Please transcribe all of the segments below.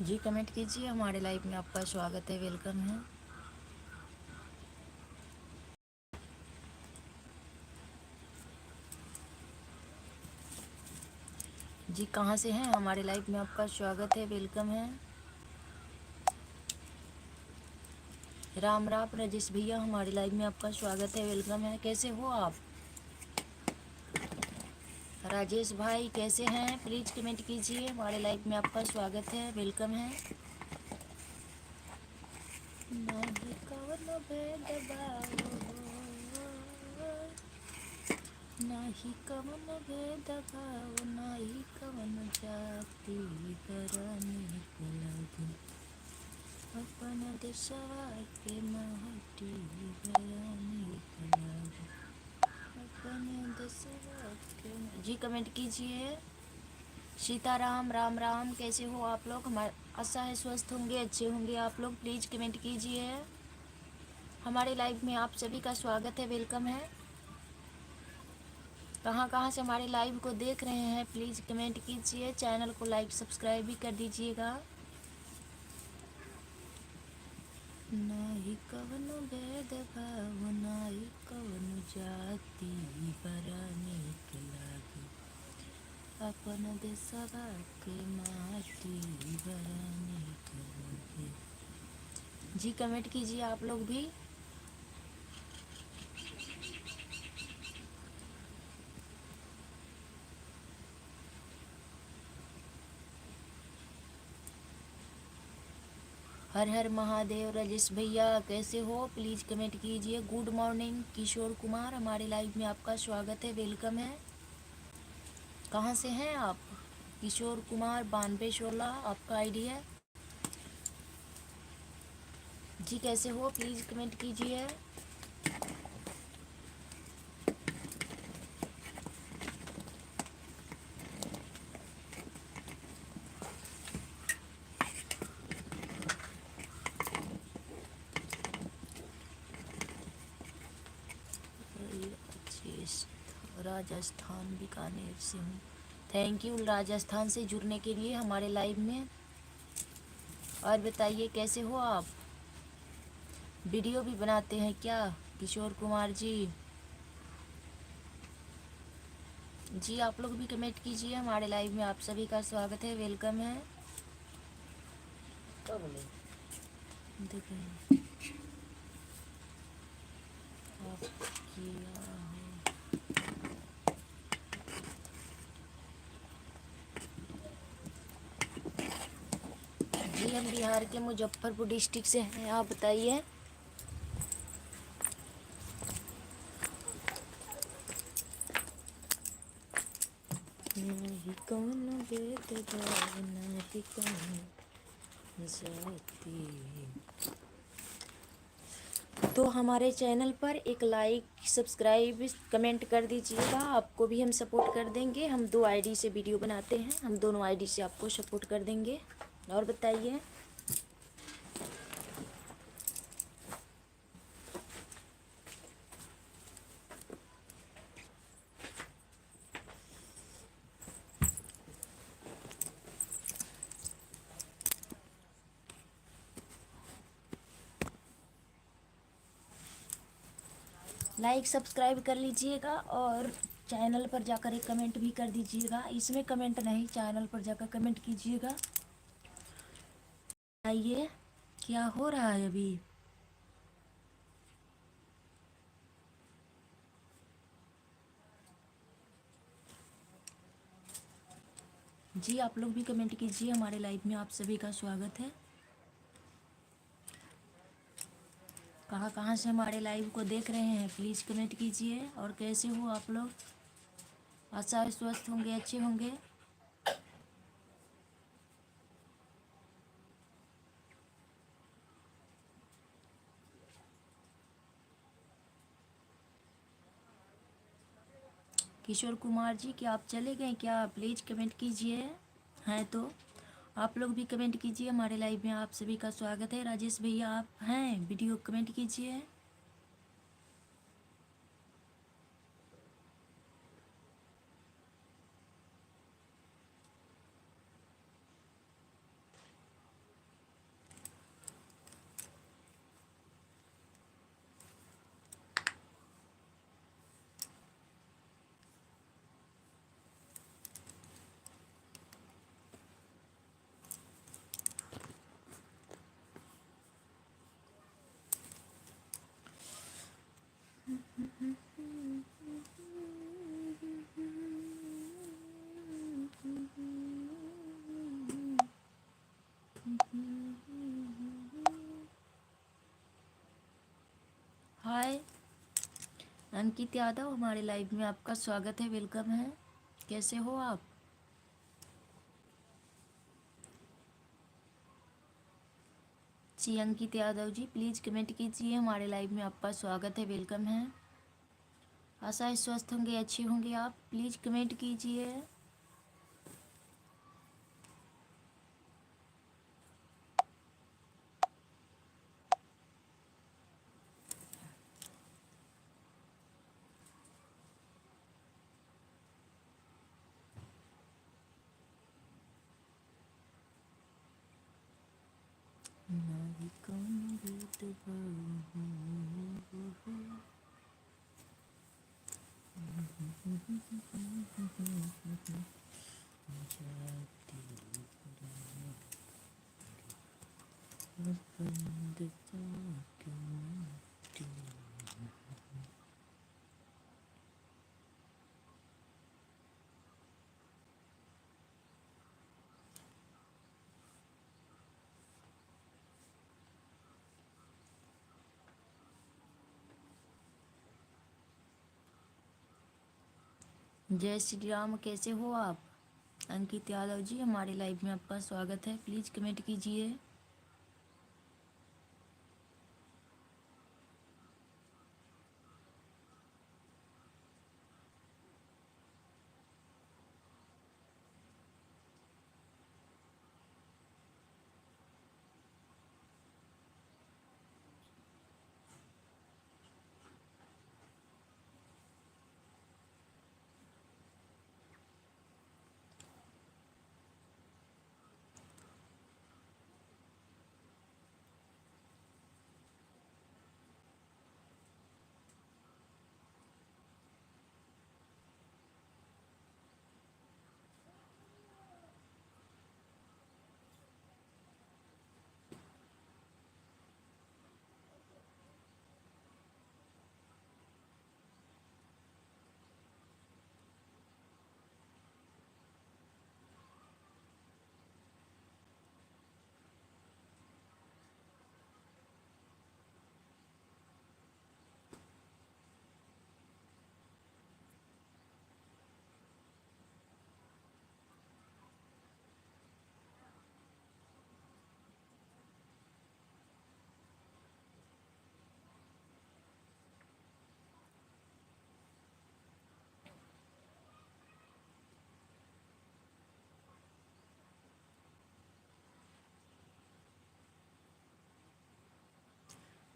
जी comment कीजिए। हमारे live में आपका स्वागत है, वेलकम है। जी कहाँ से हैं? हमारे लाइव में आपका स्वागत है, वेलकम है। राम राम राजेश भैया, हमारे लाइव में आपका स्वागत है, वेलकम है। कैसे हो आप राजेश भाई? कैसे हैं? प्लीज़ कमेंट कीजिए। हमारे लाइव में आपका स्वागत है, वेलकम है। नाही कवनो भेदभाव, नाही कवनो भेदभाव, नाही कवनो जाति करनी लगी। अपन देशवा के माटी बरानी लगी। अपन देशवा के जी कमेंट कीजिए। सीताराम, राम राम। कैसे हो आप लोग? हमारे आशा है स्वस्थ होंगे, अच्छे होंगे आप लोग। प्लीज़ कमेंट कीजिए। हमारे लाइव में आप सभी का स्वागत है, वेलकम है। कहाँ कहाँ से हमारे लाइव को देख रहे हैं प्लीज़ कमेंट कीजिए। चैनल को लाइक सब्सक्राइब भी कर दीजिएगा। नाही कवनो भेदभाव, नाही कवनो जाति बरानी लगी। अपन देशवा के माटी बरानी लगी। जी कमेंट कीजिए आप लोग भी। हर हर महादेव। राजेश भैया कैसे हो? प्लीज़ कमेंट कीजिए। गुड मॉर्निंग किशोर कुमार, हमारे लाइव में आपका स्वागत है, वेलकम है। कहाँ से हैं आप? किशोर कुमार 9216 आपका आईडी है। जी कैसे हो? प्लीज़ कमेंट कीजिए। राजस्थान बीकानेर से हूँ। थैंक यू राजस्थान से जुड़ने के लिए हमारे लाइव में। और बताइए कैसे हो आप? वीडियो भी बनाते हैं क्या किशोर कुमार जी? जी आप लोग भी कमेंट कीजिए। हमारे लाइव में आप सभी का स्वागत है, वेलकम है। देखिए आप किया हो। जी हम बिहार के मुजफ्फरपुर डिस्ट्रिक्ट से हैं, आप बताइए। नहीं कौन भेदभाव, नहीं कौन जाति। तो हमारे चैनल पर एक लाइक सब्सक्राइब कमेंट कर दीजिएगा, आपको भी हम सपोर्ट कर देंगे। हम 2 आईडी से वीडियो बनाते हैं, हम दोनों आईडी से आपको सपोर्ट कर देंगे। और बताइए। लाइक सब्सक्राइब कर लीजिएगा और चैनल पर जाकर एक कमेंट भी कर दीजिएगा। इसमें कमेंट नहीं, चैनल पर जाकर कमेंट कीजिएगा। आइए क्या हो रहा है अभी? जी आप लोग भी कमेंट कीजिए। हमारे लाइव में आप सभी का स्वागत है। कहाँ कहाँ से हमारे लाइव को देख रहे हैं प्लीज़ कमेंट कीजिए। और कैसे हो आप लोग? आशा है स्वस्थ होंगे, अच्छे होंगे। किशोर कुमार जी क्या आप चले गए क्या? प्लीज़ कमेंट कीजिए। हैं तो आप लोग भी कमेंट कीजिए। हमारे लाइव में आप सभी का स्वागत है। राजेश भैया आप हैं, वीडियो कमेंट कीजिए। अंकित यादव हमारे लाइव में आपका स्वागत है, वेलकम है। कैसे हो आप? जी अंकित यादव जी प्लीज़ कमेंट कीजिए, हमारे लाइव में आपका स्वागत है, वेलकम है। आशा है स्वस्थ होंगे, अच्छे होंगे आप, प्लीज़ कमेंट कीजिए। नाही कौन भेदभाव जाती बंदता क्यों। जय श्री राम, कैसे हो आप? अंकित यादव जी हमारे लाइव में आपका स्वागत है, प्लीज़ कमेंट कीजिए।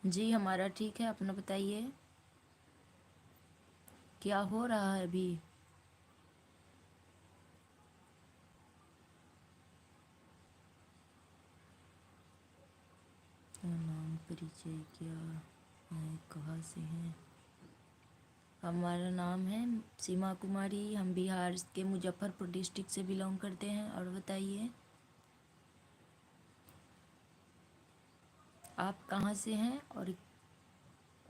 जी हमारा ठीक है, अपना बताइए क्या हो रहा है अभी? नाम परिचय क्या है, कहाँ से हैं? हमारा नाम है सीमा कुमारी, हम बिहार के मुजफ्फरपुर डिस्ट्रिक्ट से बिलोंग करते हैं। और बताइए आप कहाँ से हैं और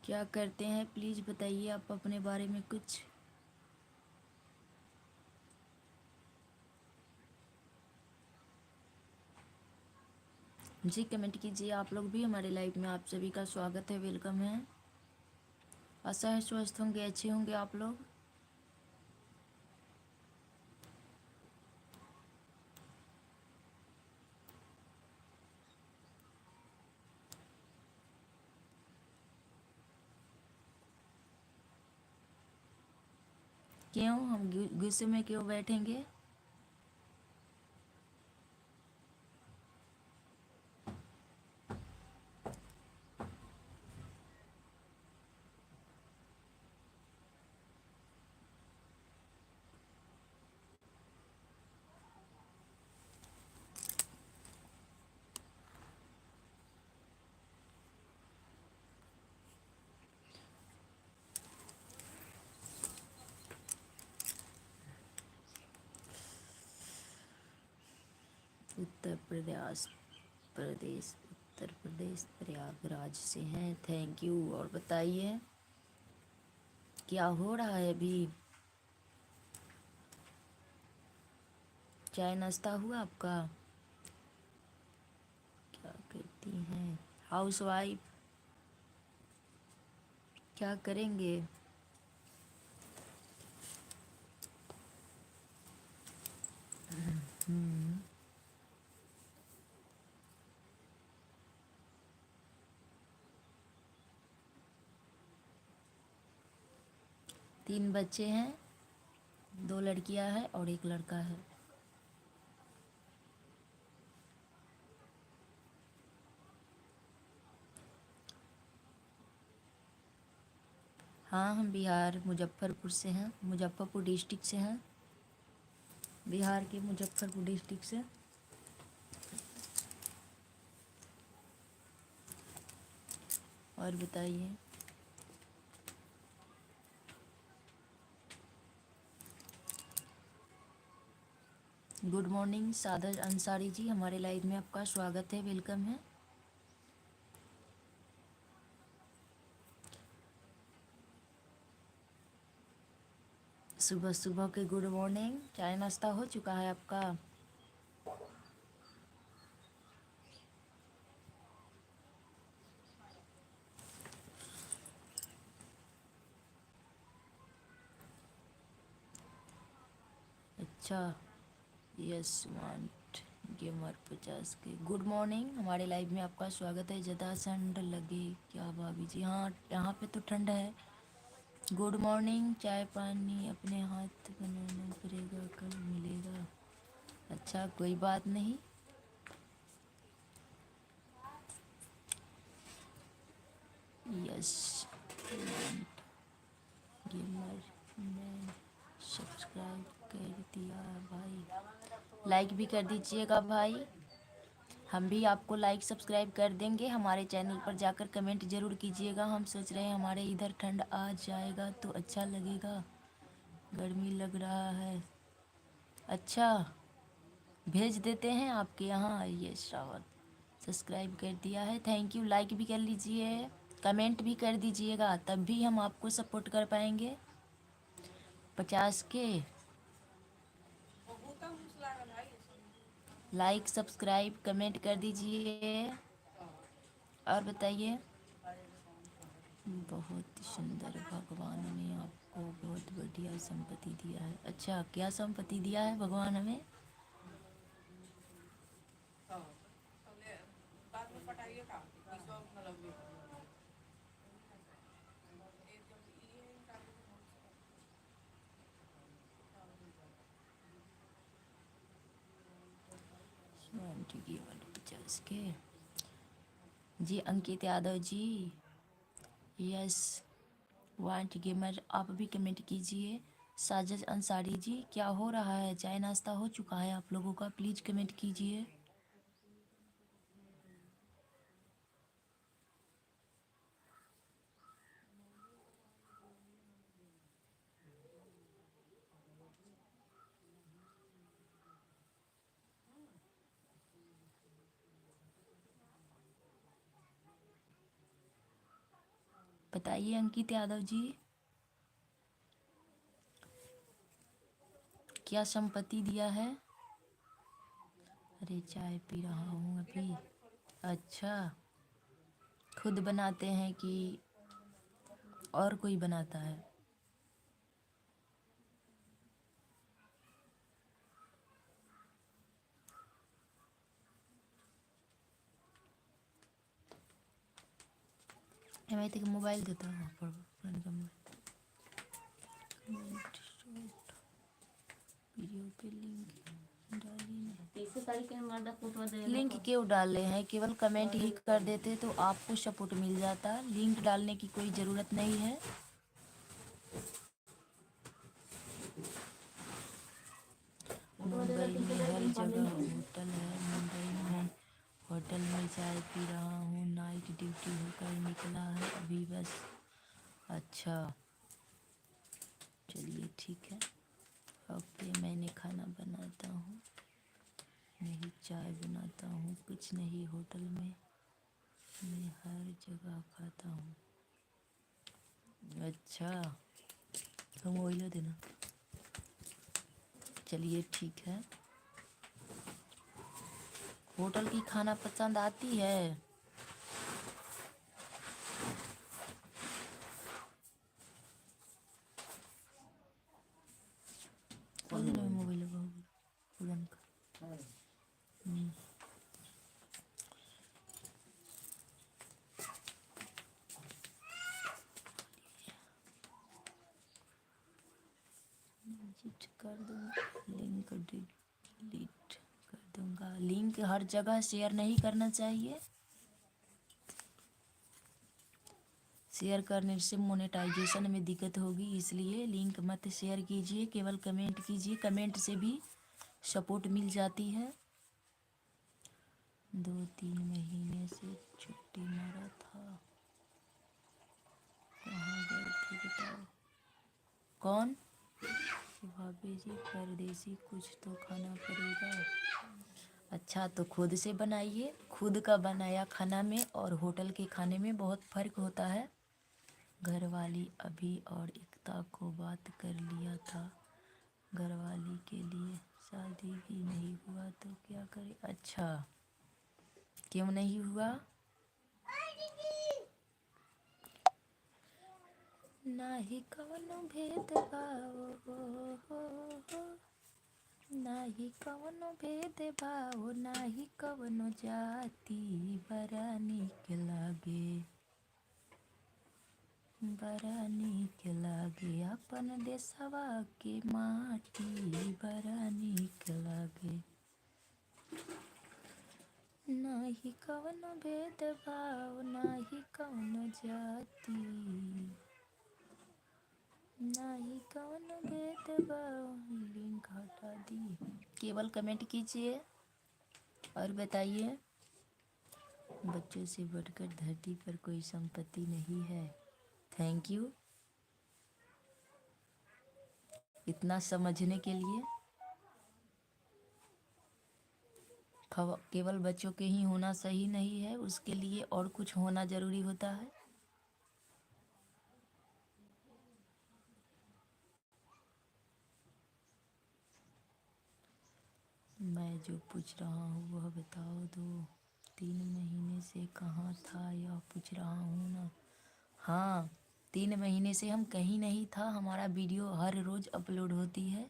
क्या करते हैं, प्लीज़ बताइए आप अपने बारे में कुछ। जी कमेंट कीजिए आप लोग भी, हमारे लाइव में आप सभी का स्वागत है, वेलकम है। आशा है स्वस्थ होंगे, अच्छे होंगे आप लोग। क्यों हम गुस्से में क्यों बैठेंगे? उत्तर प्रदेश प्रयागराज से हैं, थैंक यू। और बताइए क्या हो रहा है अभी? चाय नाश्ता हुआ आपका? क्या करती हैं? House wife? क्या करेंगे? 3 बच्चे हैं, 2 लड़कियां हैं और 1 लड़का है। हाँ, हम बिहार मुजफ्फरपुर से हैं, मुजफ्फरपुर डिस्ट्रिक्ट से हैं, बिहार के मुजफ्फरपुर डिस्ट्रिक्ट से। और बताइए। गुड मॉर्निंग सादर अंसारी जी, हमारे लाइव में आपका स्वागत है, वेलकम है। सुबह सुबह के गुड मॉर्निंग। चाय नाश्ता हो चुका है आपका? अच्छा, यस वांट गेमर 50 के गुड मॉर्निंग, हमारे लाइव में आपका स्वागत है। ज़्यादा ठंड लगे क्या भाभी जी? हाँ, यहाँ पे तो ठंड है। Good morning. चाय पानी अपने हाथ बनाना पड़ेगा, कल मिलेगा। अच्छा, कोई बात नहीं। यस गेमर ने सब्सक्राइब कर दिया भाई, लाइक भी कर दीजिएगा भाई। हम भी आपको लाइक सब्सक्राइब कर देंगे। हमारे चैनल पर जाकर कमेंट ज़रूर कीजिएगा। हम सोच रहे हैं हमारे इधर ठंड आ जाएगा तो अच्छा लगेगा, गर्मी लग रहा है। अच्छा, भेज देते हैं आपके यहाँ। ये श्रावण सब्सक्राइब कर दिया है, थैंक यू। लाइक भी कर लीजिए, कमेंट भी कर दीजिएगा, तब भी हम आपको सपोर्ट कर पाएंगे। 50 के लाइक सब्सक्राइब कमेंट कर दीजिए। और बताइए। बहुत सुंदर, भगवान ने आपको बहुत बढ़िया संपत्ति दिया है। अच्छा, क्या संपत्ति दिया है भगवान हमें? ठीक है, 50 के जी। Ankit Yadav ji, yes want gamer, आप भी कमेंट कीजिए। साजिद अंसारी जी, क्या हो रहा है? चाय नाश्ता हो चुका है आप लोगों का? प्लीज़ कमेंट कीजिए। बताइए अंकित यादव जी, क्या संपत्ति दिया है? अरे चाय पी रहा हूँ अभी। अच्छा, खुद बनाते हैं कि और कोई बनाता है? मैं तो मोबाइल देता हूँ वीडियो पे लिंक क्यों डाले हैं? केवल कमेंट ही कर देते तो आपको सपोर्ट मिल जाता, लिंक डालने की कोई ज़रूरत नहीं है। मुंबई में हर जगह होटल है। मुंबई में होटल में चाय पी रहा हूँ, नाइट ड्यूटी होकर निकला है अभी बस। अच्छा, चलिए ठीक है। ओके, मैंने खाना बनाता हूँ, नहीं चाय बनाता हूँ, कुछ नहीं होटल में, मैं हर जगह खाता हूँ। अच्छा, हम ऑयल देना। चलिए ठीक है। होटल की खाना पसंद आती है? मोबाइल पुरान का। कर दूँगा, लिंक डिलीट कर दूँगा। लिंक हर जगह शेयर नहीं करना चाहिए, शेयर करने से मोनेटाइजेशन में दिक्कत होगी, इसलिए लिंक मत शेयर कीजिए, केवल कमेंट कीजिए, कमेंट से भी सपोर्ट मिल जाती है। 2-3 महीने से छुट्टी मारा था, कहाँ गए थे बताओ। कौन? भाभी जी परदेसी, कुछ तो खाना पड़ेगा। अच्छा तो खुद से बनाइए, खुद का बनाया खाना में और होटल के खाने में बहुत फ़र्क होता है। घरवाली अभी और एकता को बात कर लिया था, घरवाली के लिए शादी भी नहीं हुआ तो क्या करे। अच्छा क्यों नहीं हुआ? नाही कवनो भेदभाव हो, नाही कवनो भेदभाव, नाही कवनो जाति, बड़ा नीक लागे, बड़ा नीक लागे अपन देशवा के माटी, बड़ा नीक लागे। नाही कवनो भेदभाव, नाही कवनो जाति, नहीं कौन भेदभाव। लिंक हटा दी, केवल कमेंट कीजिए और बताइए। बच्चों से बढ़कर धरती पर कोई संपत्ति नहीं है। थैंक यू इतना समझने के लिए। केवल बच्चों के ही होना सही नहीं है, उसके लिए और कुछ होना ज़रूरी होता है। मैं जो पूछ रहा हूँ वह बताओ दो। 3 महीने से कहाँ था यह पूछ रहा हूँ ना। हाँ 3 महीने से हम कहीं नहीं था, हमारा वीडियो हर रोज़ अपलोड होती है,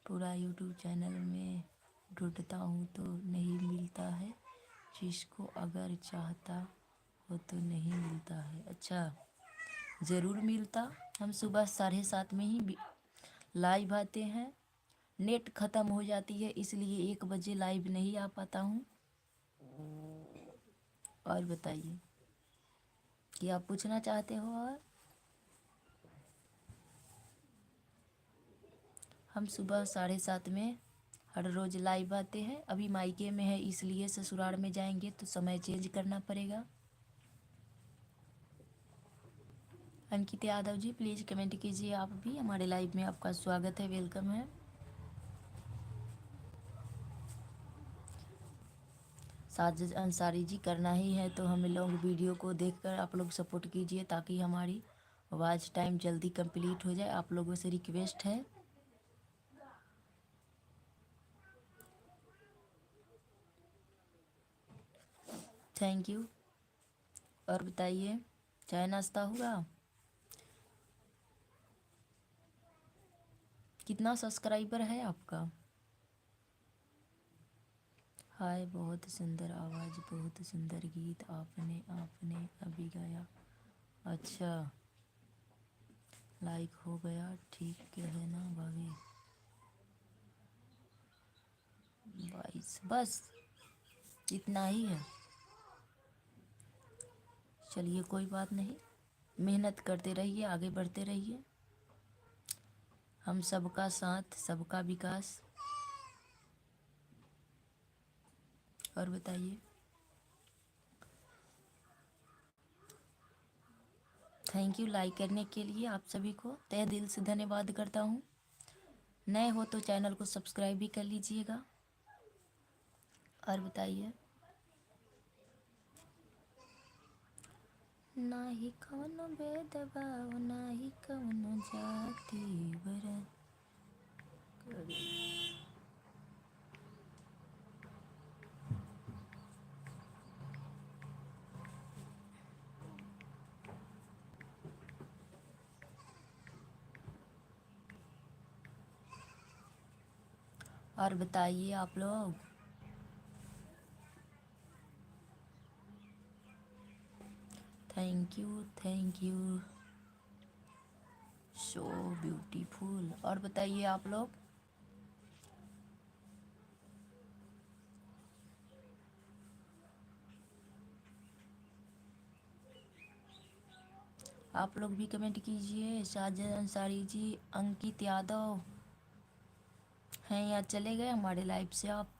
पूरा यूट्यूब चैनल में ढूंढता हूँ तो नहीं मिलता है, जिसको अगर चाहता हो तो नहीं मिलता है। अच्छा ज़रूर मिलता, हम सुबह 7:30 में ही लाइव आते हैं, नेट ख़त्म हो जाती है इसलिए 1 बजे लाइव नहीं आ पाता हूँ। और बताइए कि आप पूछना चाहते हो। और हम सुबह 7:30 में हर रोज़ लाइव आते हैं। अभी मायके में है इसलिए ससुराल में जाएंगे तो समय चेंज करना पड़ेगा। अंकित यादव जी प्लीज़ कमेंट कीजिए, आप भी हमारे लाइव में आपका स्वागत है, वेलकम है। साजिद अंसारी जी करना ही है तो हमें लोग वीडियो को देखकर आप लोग सपोर्ट कीजिए ताकि हमारी वॉच टाइम जल्दी कंप्लीट हो जाए, आप लोगों से रिक्वेस्ट है। Thank you. और बताइए चाय नाश्ता हुआ? कितना सब्सक्राइबर है आपका? हाय बहुत सुंदर आवाज़, बहुत सुंदर गीत आपने आपने अभी गाया। अच्छा लाइक हो गया, ठीक है ना भाभी? 22 बस इतना ही है। चलिए कोई बात नहीं, मेहनत करते रहिए, आगे बढ़ते रहिए। हम सबका साथ सबका विकास। और बताइए। थैंक यू लाइक करने के लिए, आप सभी को तहे दिल से धन्यवाद करता हूँ। नए हो तो चैनल को सब्सक्राइब भी कर लीजिएगा। और बताइए। नाही कवनो भेदभाव, नाही कवनो जाति बरा। और बताइए आप लोग। Thank you so beautiful. और बताइए आप लोग। आप लोग भी कमेंट कीजिए। साजिद अंसारी जी, अंकित यादव हैं या चले गए हमारे लाइव से आप?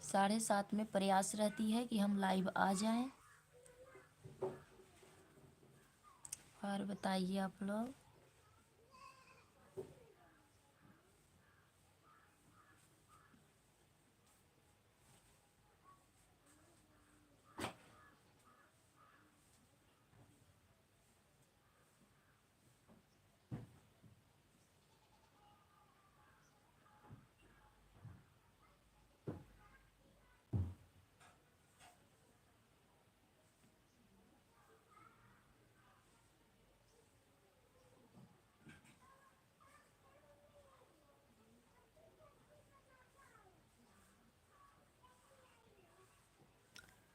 7:30 में प्रयास रहती है कि हम लाइव आ जाएं। और बताइए आप लोग।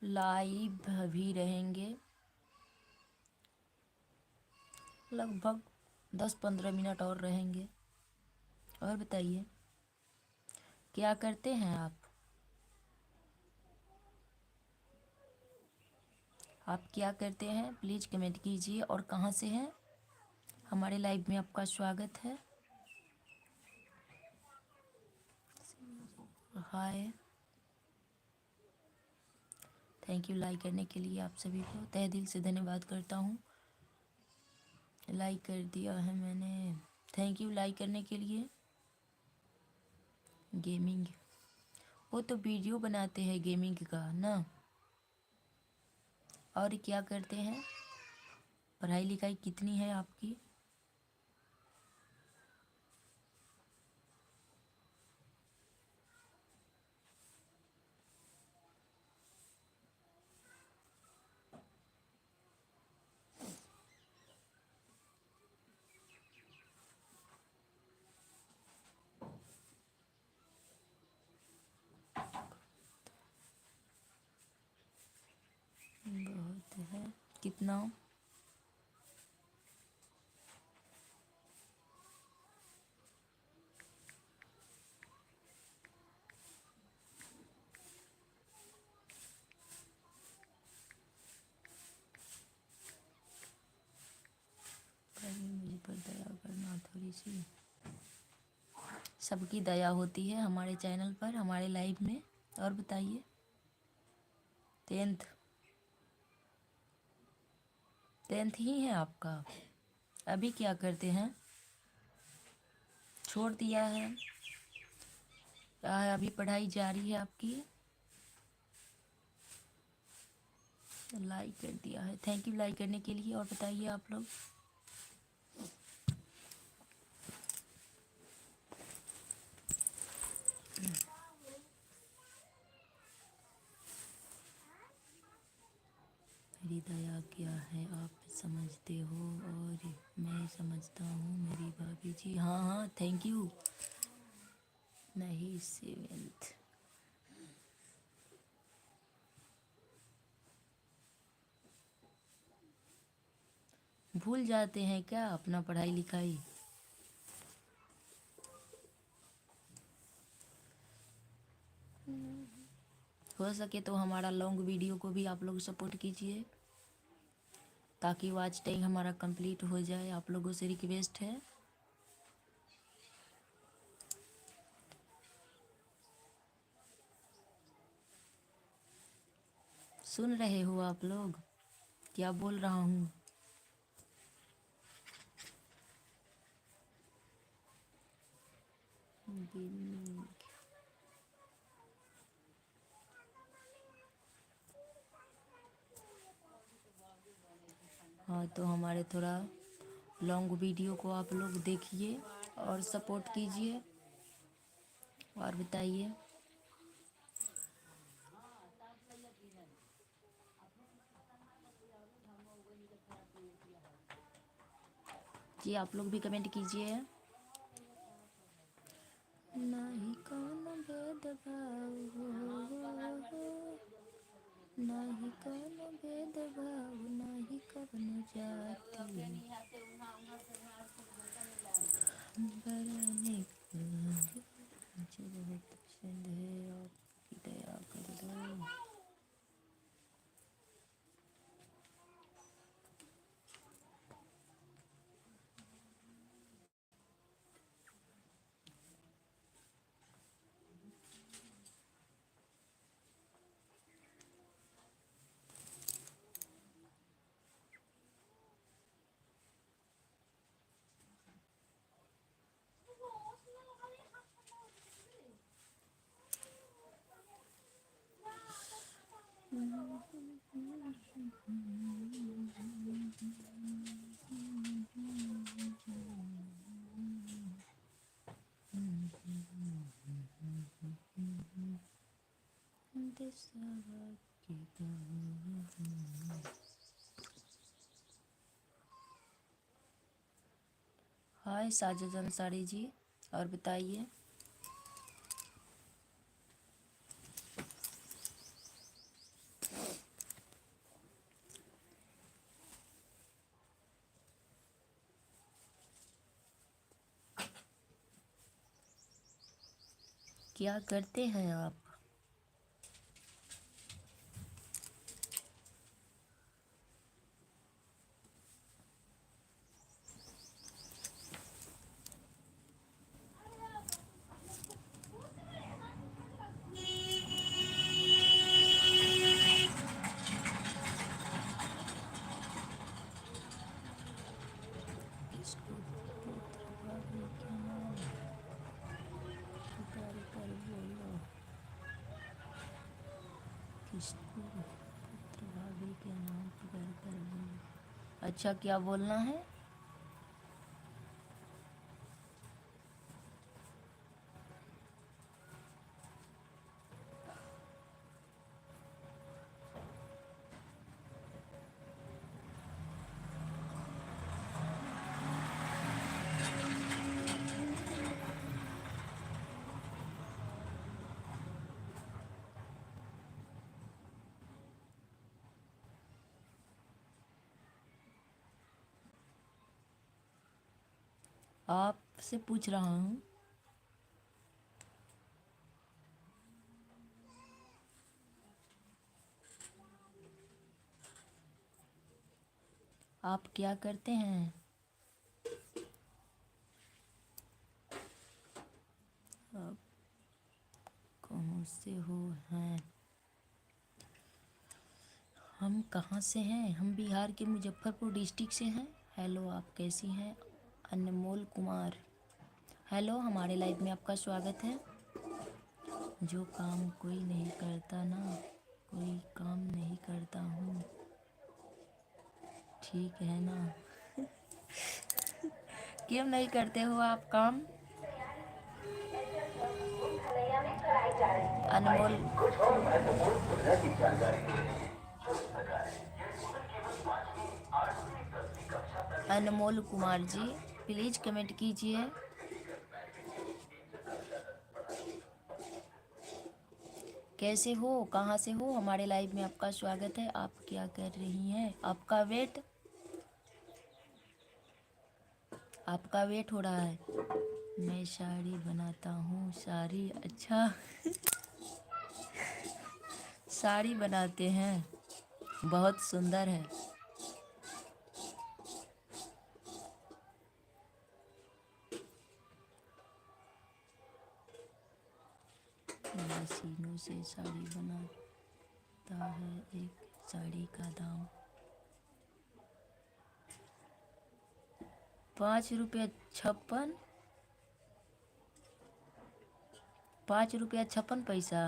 लाइव भी रहेंगे लगभग 10-15 मिनट और रहेंगे। और बताइए क्या करते हैं आप? आप क्या करते हैं प्लीज़ कमेंट कीजिए। और कहाँ से हैं? हमारे लाइव में आपका स्वागत है। हाय, थैंक यू लाइक करने के लिए। आप सभी को तहे दिल से धन्यवाद करता हूँ। लाइक कर दिया है मैंने, थैंक यू लाइक करने के लिए। गेमिंग, वो तो वीडियो बनाते हैं गेमिंग का ना। और क्या करते हैं? पढ़ाई लिखाई कितनी है आपकी? बहुत है। कितना? मुझे पर दया करना थोड़ी सी। सबकी दया होती है हमारे चैनल पर, हमारे लाइव में। और बताइए। 10th ही है आपका? अभी क्या करते हैं? छोड़ दिया है या अभी पढ़ाई जारी है आपकी? लाइक कर दिया है, थैंक यू लाइक करने के लिए। और बताइए आप लोग। मेरी दया क्या है आप समझते हो और मैं समझता हूँ मेरी भाभी जी। हाँ हाँ, थैंक यू। नहीं, 7th। भूल जाते हैं क्या अपना पढ़ाई लिखाई? हो सके तो हमारा लॉन्ग वीडियो को भी आप लोग सपोर्ट कीजिए ताकि वॉच टाइम हमारा कंप्लीट हो जाए। आप लोगों से रिक्वेस्ट है। सुन रहे हो आप लोग क्या बोल रहा हूँ? हाँ, तो हमारे थोड़ा लॉन्ग वीडियो को आप लोग देखिए और सपोर्ट कीजिए। और बताइए। जी आप लोग भी कमेंट कीजिए। नहीं कौन भेदभाव हो, नहीं कौन भेदभाव, नहीं कौन जाति, बरने मुझे बहुत पसंद है, आपकी दया कर दो। दिशा की कहाँ। हाय साजिद अंसारी जी, और बताइए। क्या करते हैं आप? इसको पुत्र भाभी के नाम पुकार कर बोलो। किसको पुत्र भाभी के नाम पुकार कर बोलो। अच्छा, क्या बोलना है? आपसे पूछ रहा हूँ। आप क्या करते हैं? आप कहाँ से हो? हैं हम कहाँ से हैं? हम बिहार के मुजफ्फरपुर डिस्ट्रिक्ट से हैं। हेलो, आप कैसी हैं? अनमोल कुमार, हेलो, हमारे लाइव में आपका स्वागत है। जो काम कोई नहीं करता ना, कोई काम नहीं करता हूँ, ठीक है ना? क्यों नहीं करते हो आप काम? अनमोल अनमोल कुमार जी, प्लीज़ कमेंट कीजिए। कैसे हो, कहाँ से हो? हमारे लाइव में आपका स्वागत है। आप क्या कर रही हैं? आपका वेट हो रहा है। मैं साड़ी बनाता हूँ। साड़ी, अच्छा। साड़ी बनाते हैं, बहुत सुंदर है। मशीनों से साड़ी बनाता है। एक साड़ी का दाम 5 रुपया 56, 5 रुपया 56 पैसा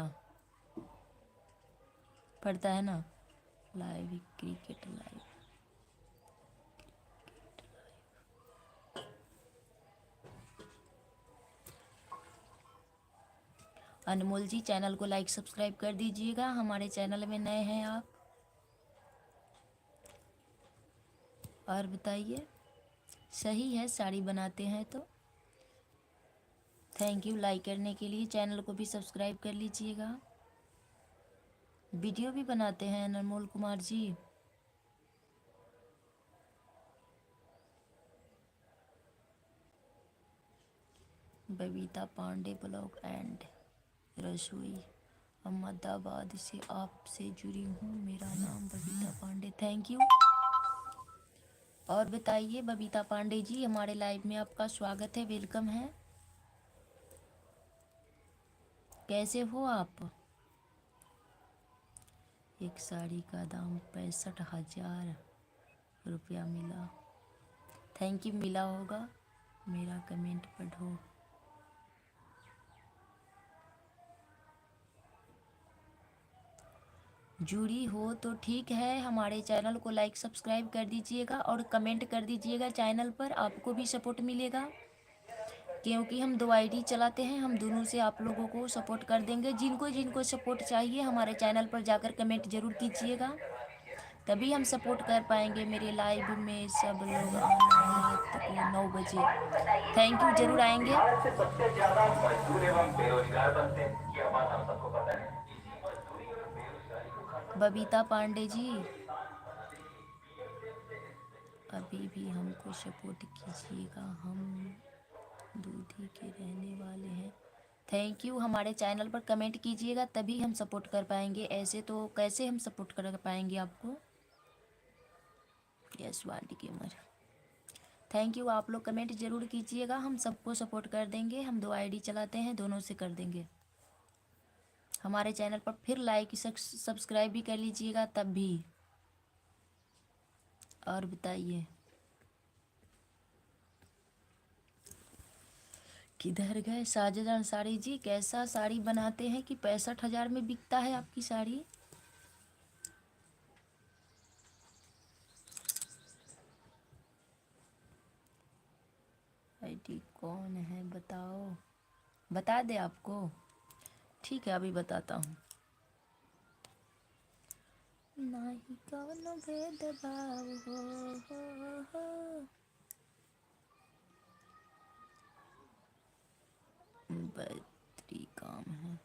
पड़ता है ना। Live cricket live. Anmol ji, channel को लाइक सब्सक्राइब कर दीजिएगा। हमारे चैनल में नए हैं आप। और बताइए। सही है, साड़ी बनाते हैं तो थैंक यू लाइक करने के लिए। चैनल को भी सब्सक्राइब कर लीजिएगा। वीडियो भी बनाते हैं अनमोल कुमार जी। बबीता पांडे, ब्लॉग एंड रसोई, अहमदाबाद से आपसे जुड़ी हूँ। मेरा नाम बबीता पांडे। Thank you. और बताइए बबीता पांडे जी, हमारे लाइव में आपका स्वागत है, वेलकम है। कैसे हो आप? एक साड़ी का दाम 65,000 रुपया मिला। थैंक यू, मिला होगा। मेरा कमेंट पढ़ो। जुड़ी हो तो ठीक है। हमारे चैनल को लाइक सब्सक्राइब कर दीजिएगा और कमेंट कर दीजिएगा। चैनल पर आपको भी सपोर्ट मिलेगा, क्योंकि हम 2 आईडी चलाते हैं, हम दोनों से आप लोगों को सपोर्ट कर देंगे। जिनको जिनको सपोर्ट चाहिए हमारे चैनल पर जाकर कमेंट ज़रूर कीजिएगा, तभी हम सपोर्ट कर पाएंगे। मेरे लाइव में सब लोग आना रात को 9 बजे। थैंक यू, ज़रूर आएंगे। भारत से सबसे ज़्यादा मजदूर एवं बेरोजगार बनते हैं, ये बात हम सबको पता है। बबीता पांडे जी, अभी भी हमको सपोर्ट कीजिएगा, हम दूधी के रहने वाले हैं। Thank you. हमारे चैनल पर कमेंट कीजिएगा तभी हम सपोर्ट कर पाएंगे, ऐसे तो कैसे हम सपोर्ट कर पाएंगे आपको। यस वांटी की उम्र। Thank you. आप लोग कमेंट ज़रूर कीजिएगा, हम सबको सपोर्ट कर देंगे। हम 2 आईडी चलाते हैं, दोनों से कर देंगे। हमारे चैनल पर फिर लाइक सब्सक्राइब भी कर लीजिएगा तब भी। और बताइए किधर गए साजिद अंसारी जी? कैसा साड़ी बनाते हैं कि 65,000 में बिकता है आपकी साड़ी? आईडी कौन है बताओ, बता दे आपको? ठीक है अभी बताता हूँ। नाही कौनो भेदभाव हो। बड़ी काम है।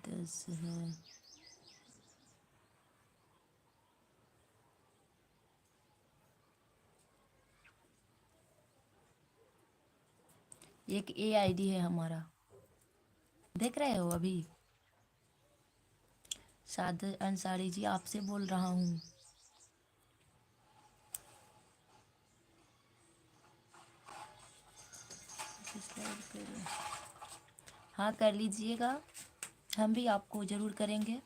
दस है। एक ए आईडी है हमारा, देख रहे हो अभी? साजिद अंसारी जी आपसे बोल रहा हूँ। हाँ कर लीजिएगा, हम भी आपको ज़रूर करेंगे।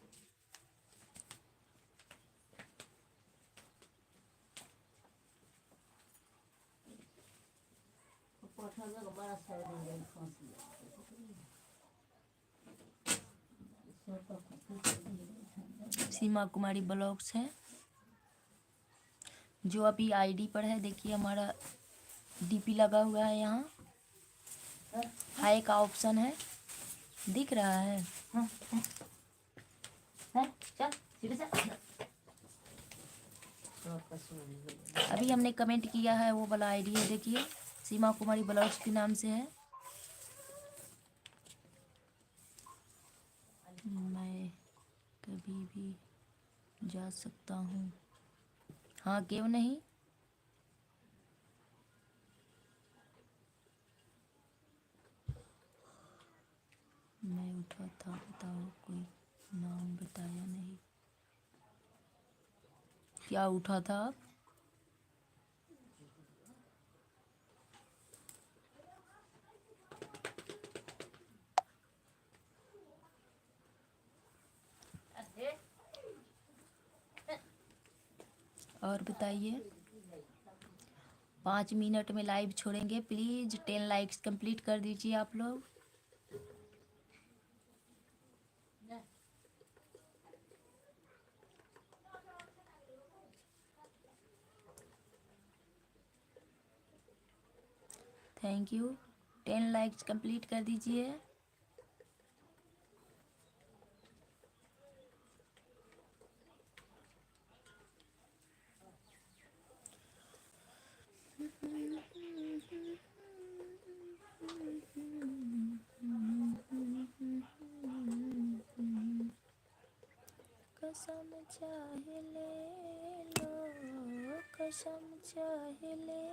सीमा कुमारी ब्लॉग्स है जो अभी आईडी पर है। देखिए हमारा डीपी लगा हुआ है, यहाँ हाई का ऑप्शन है, दिख रहा है? अभी हमने कमेंट किया है वो वाला आईडी है, देखिए सीमा कुमारी ब्लॉग्स के नाम से है। मैं कभी भी जा सकता हूँ, हाँ क्यों नहीं। मैं उठा था, बताओ कोई नाम बताया नहीं। क्या उठा था आप? और बताइए, 5 मिनट में लाइव छोड़ेंगे, प्लीज़ 10 लाइक्स कंप्लीट कर दीजिए आप लोग। थैंक यू, 10 लाइक्स कंप्लीट कर दीजिए। कसम चाहे ले लो, कसम चाहे ले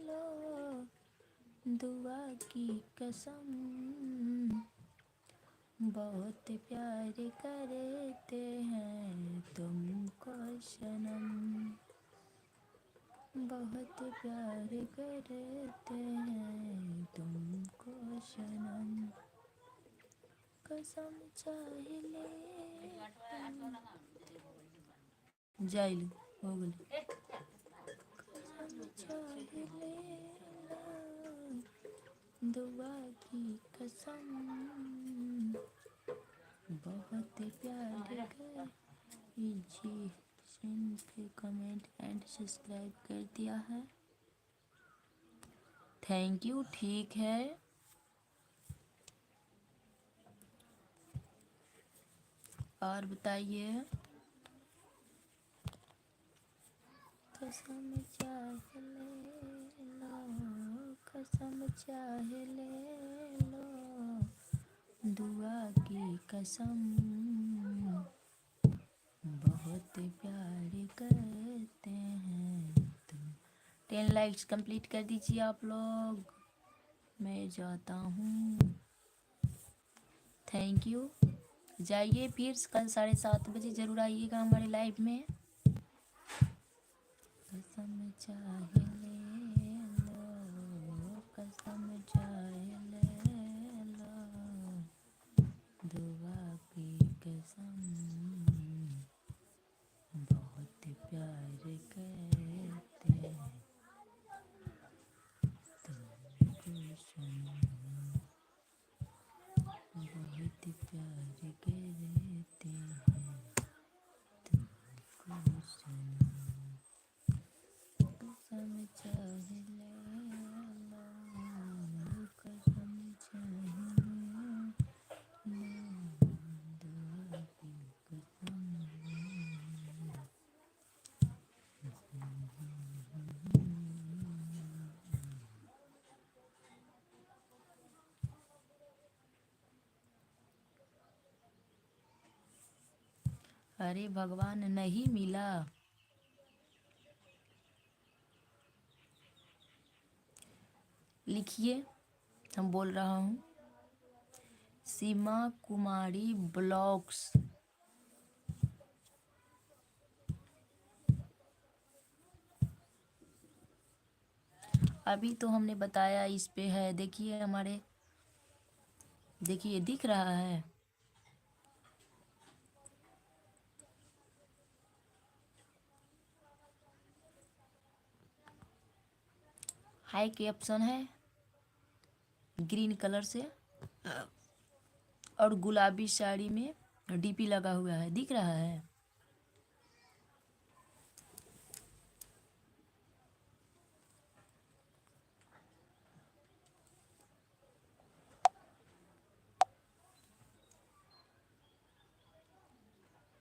लो, दुआ की कसम, बहुत प्यार करते हैं तुमको सनम, बहुत प्यार करते हैं तुमको सनम, कसम चाहे ले जाइलू हो गई। कसम चाहे ले लो, दुआ की कसम, बहुत प्यार कर जी फिर कमेंट एंड सब्सक्राइब कर दिया है, थैंक यू। ठीक है, और बताइए। कसम चाहे ले लो, कसम चाहे ले लो, दुआ की कसम, बहुत प्यार करते हैं तुम। 10 लाइक्स कंप्लीट कर दीजिए आप लोग, मैं जाता हूँ, थैंक यू। जाइए, फिर कल 7:30 बजे ज़रूर आइएगा हमारे लाइव में। कसम चाहे ले लो, कसम चाहे ले लो, दुआ की कसम, बहुत प्यार करते हैं तुमको सनम, बहुत प्यार करते हैं तुमको सनम। कसम चाहे ले लो, कसम चाहे ले लो, दुआ की कसम। अरे भगवान, नहीं मिला। लिखिए, हम बोल रहा हूँ, सीमा कुमारी ब्लॉग्स। अभी तो हमने बताया इस पे है, देखिए हमारे, देखिए दिख रहा है। हाई के ऑप्शन है ग्रीन कलर से, और गुलाबी साड़ी में डीपी लगा हुआ है, दिख रहा है।